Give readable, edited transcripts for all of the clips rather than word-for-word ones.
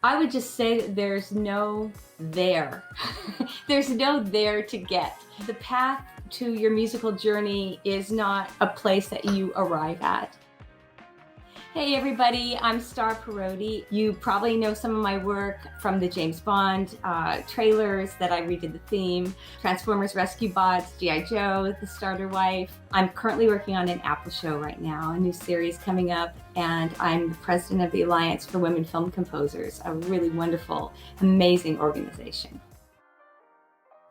I would just say that there's no there. There's no there to get. The path to your musical journey is not a place that you arrive at. Hey everybody, I'm Starr Parodi. You probably know some of my work from the James Bond trailers that I redid the theme, Transformers Rescue Bots, G.I. Joe, The Starter Wife. I'm currently working on an Apple show right now, a new series coming up, and I'm the president of the Alliance for Women Film Composers, a really wonderful, amazing organization.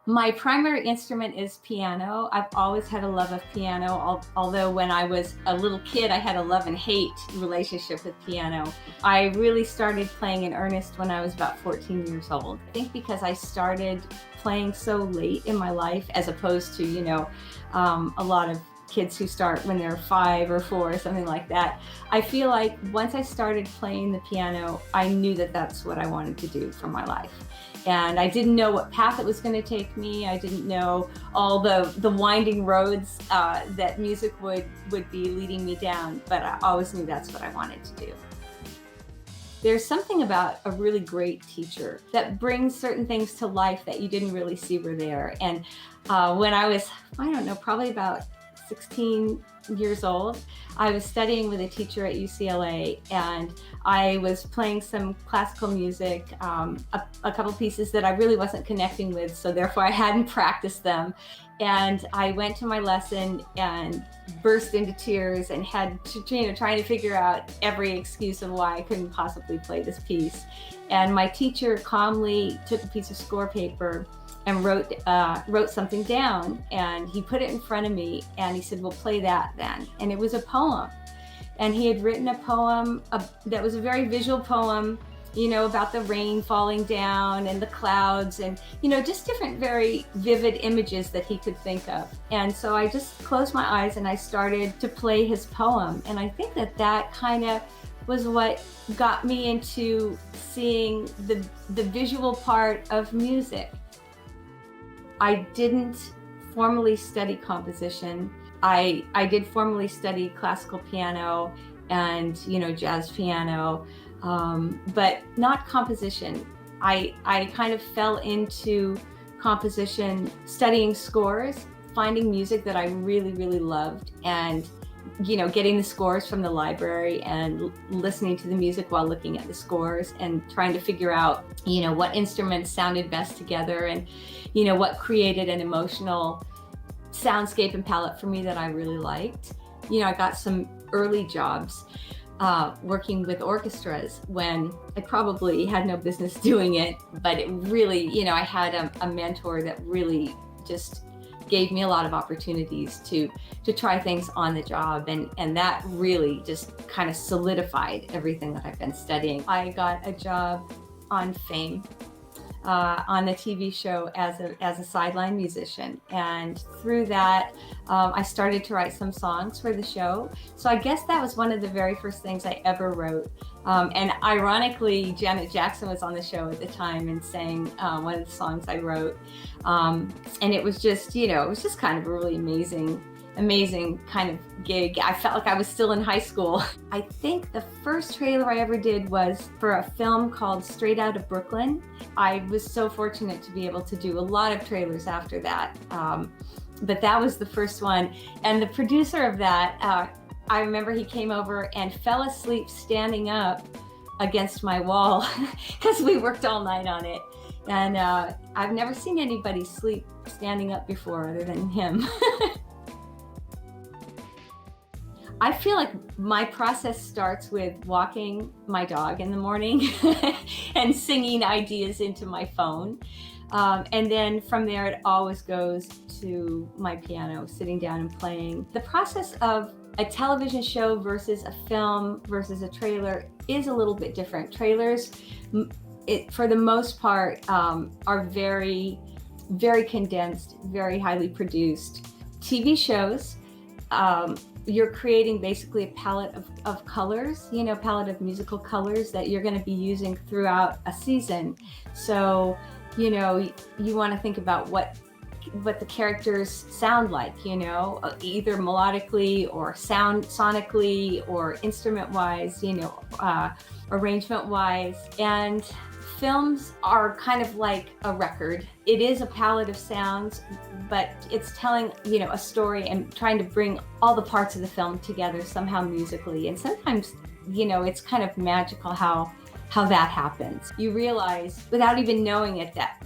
My primary instrument is piano. I've always had a love of piano, although when I was a little kid, I had a love and hate relationship with piano. I really started playing in earnest when I was about 14 years old. I think because I started playing so late in my life, as opposed to, a lot of kids who start when they're 5 or 4 or something like that. I feel like once I started playing the piano, I knew that that's what I wanted to do for my life. And I didn't know what path it was going to take me. I didn't know all the winding roads that music would be leading me down, but I always knew that's what I wanted to do. There's something about a really great teacher that brings certain things to life that you didn't really see were there. And when I was, probably about 16 years old, I was studying with a teacher at UCLA, and I was playing some classical music, a couple pieces that I really wasn't connecting with, so therefore I hadn't practiced them. And I went to my lesson and burst into tears and had to, trying to figure out every excuse of why I couldn't possibly play this piece. And my teacher calmly took a piece of score paper and wrote something down, and he put it in front of me, and he said, "Well, play that then." And it was a poem. And he had written a poem that was a very visual poem, about the rain falling down and the clouds and, just different very vivid images that he could think of. And so I just closed my eyes and I started to play his poem. And I think that kind of was what got me into seeing the visual part of music. I didn't formally study composition. I did formally study classical piano and, jazz piano, but not composition. I kind of fell into composition, studying scores, finding music that I really, really loved, and getting the scores from the library and listening to the music while looking at the scores and trying to figure out, what instruments sounded best together and, what created an emotional soundscape and palette for me that I really liked. I got some early jobs working with orchestras when I probably had no business doing it, but it really, I had a mentor that really just gave me a lot of opportunities to try things on the job, and that really just kind of solidified everything that I've been studying. I got a job on Fame, on the TV show as a sideline musician, and through that I started to write some songs for the show. So I guess that was one of the very first things I ever wrote. And ironically, Janet Jackson was on the show at the time and sang one of the songs I wrote. And it was just, it was just kind of a really amazing kind of gig. I felt like I was still in high school. I think the first trailer I ever did was for a film called Straight Outta Brooklyn. I was so fortunate to be able to do a lot of trailers after that. But that was the first one. And the producer of that, I remember he came over and fell asleep standing up against my wall because we worked all night on it. And I've never seen anybody sleep standing up before other than him. I feel like my process starts with walking my dog in the morning and singing ideas into my phone. And then from there, it always goes to my piano, sitting down and playing. The process of a television show versus a film versus a trailer is a little bit different. Trailers, for the most part, are very, very condensed, very highly produced. TV shows, you're creating basically a palette of colors, palette of musical colors that you're going to be using throughout a season. So, you want to think about what the characters sound like, either melodically or sonically or instrument wise, arrangement-wise. And films are kind of like a record. It is a palette of sounds, but it's telling, a story and trying to bring all the parts of the film together somehow musically. And sometimes, it's kind of magical how that happens. You realize without even knowing it that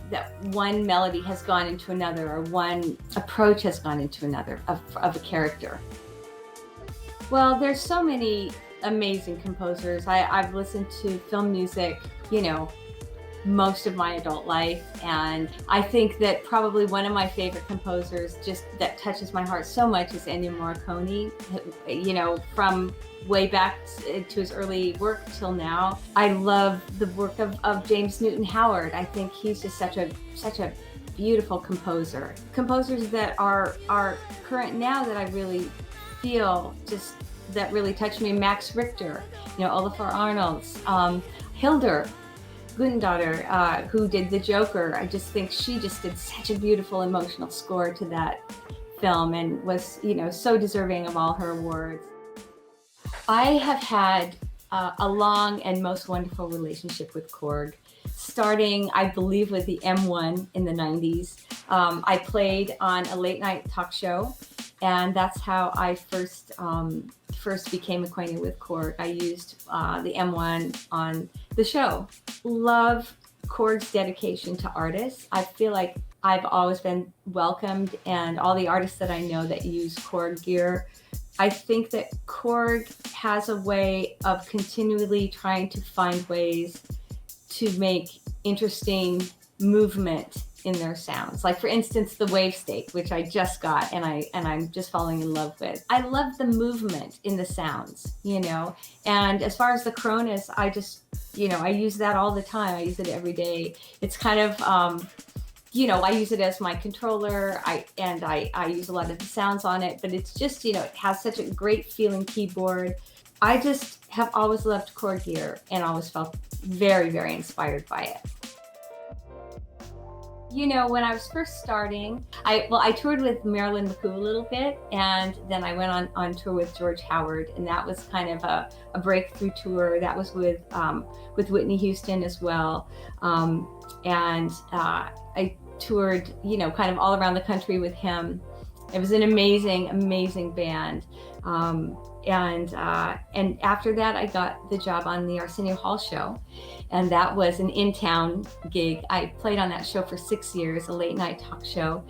one melody has gone into another, or one approach has gone into another of a character. Well, there's so many amazing composers. I've listened to film music, most of my adult life, and I think that probably one of my favorite composers, just that touches my heart so much, is Ennio Morricone. From way back to his early work till now. I love the work of James Newton Howard. I think he's just such a beautiful composer. Composers that are current now that I really feel just that really touched me: Max Richter, Olafur Arnalds, Hildur Gudnadottir, who did The Joker. I just think she just did such a beautiful emotional score to that film, and was, so deserving of all her awards. I have had a long and most wonderful relationship with Korg, starting, I believe, with the M1 in the 90s. I played on a late night talk show, and that's how I first became acquainted with Korg. I used the M1 on the show. Love Korg's dedication to artists. I feel like I've always been welcomed, and all the artists that I know that use Korg gear, I think that Korg has a way of continually trying to find ways to make interesting movement in their sounds. Like, for instance, the wave state, which I just got and I'm just falling in love with. I love the movement in the sounds, and as far as the Cronus, I just, I use that all the time. I use it every day. It's kind of, I use it as my controller. I use a lot of the sounds on it, but it's just, it has such a great feeling keyboard. I just have always loved Korg gear and always felt very, very inspired by it. When I was first starting, I toured with Marilyn McCoo a little bit, and then I went on tour with George Howard, and that was kind of a breakthrough tour. That was with Whitney Houston as well. And I toured, kind of all around the country with him. It was an amazing, amazing band. And after that, I got the job on the Arsenio Hall show, and that was an in-town gig. I played on that show for 6 years, a late night talk show,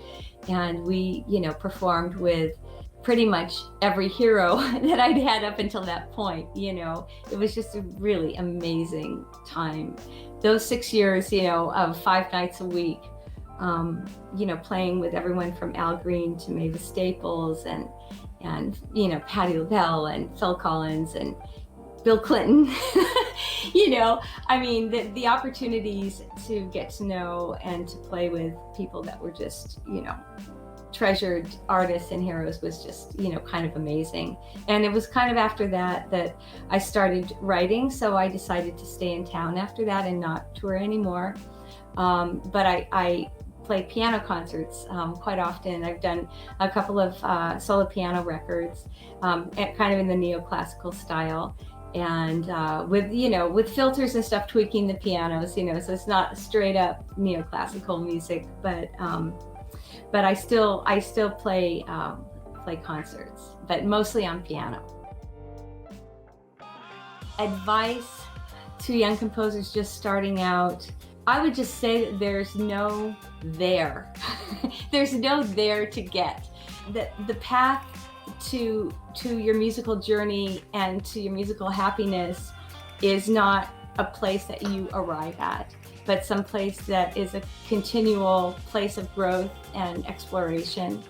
and we, performed with pretty much every hero that I'd had up until that point. It was just a really amazing time. Those 6 years, of 5 nights a week, playing with everyone from Al Green to Mavis Staples and Patti LaBelle and Phil Collins and Bill Clinton. The opportunities to get to know and to play with people that were just, treasured artists and heroes was just, kind of amazing. And it was kind of after that I started writing. So I decided to stay in town after that and not tour anymore. But I play piano concerts quite often. I've done a couple of solo piano records, kind of in the neoclassical style, and with filters and stuff, tweaking the pianos, so it's not straight up neoclassical music, but I still play concerts, but mostly on piano. Advice to young composers just starting out: I would just say that there's no there. There's no there to get. The path to your musical journey and to your musical happiness is not a place that you arrive at, but some place that is a continual place of growth and exploration.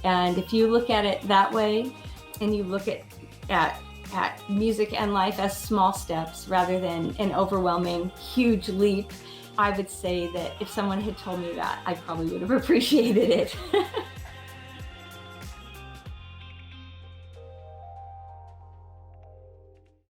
And if you look at it that way, and you look at music and life as small steps rather than an overwhelming, huge leap, I would say that if someone had told me that, I probably would have appreciated it.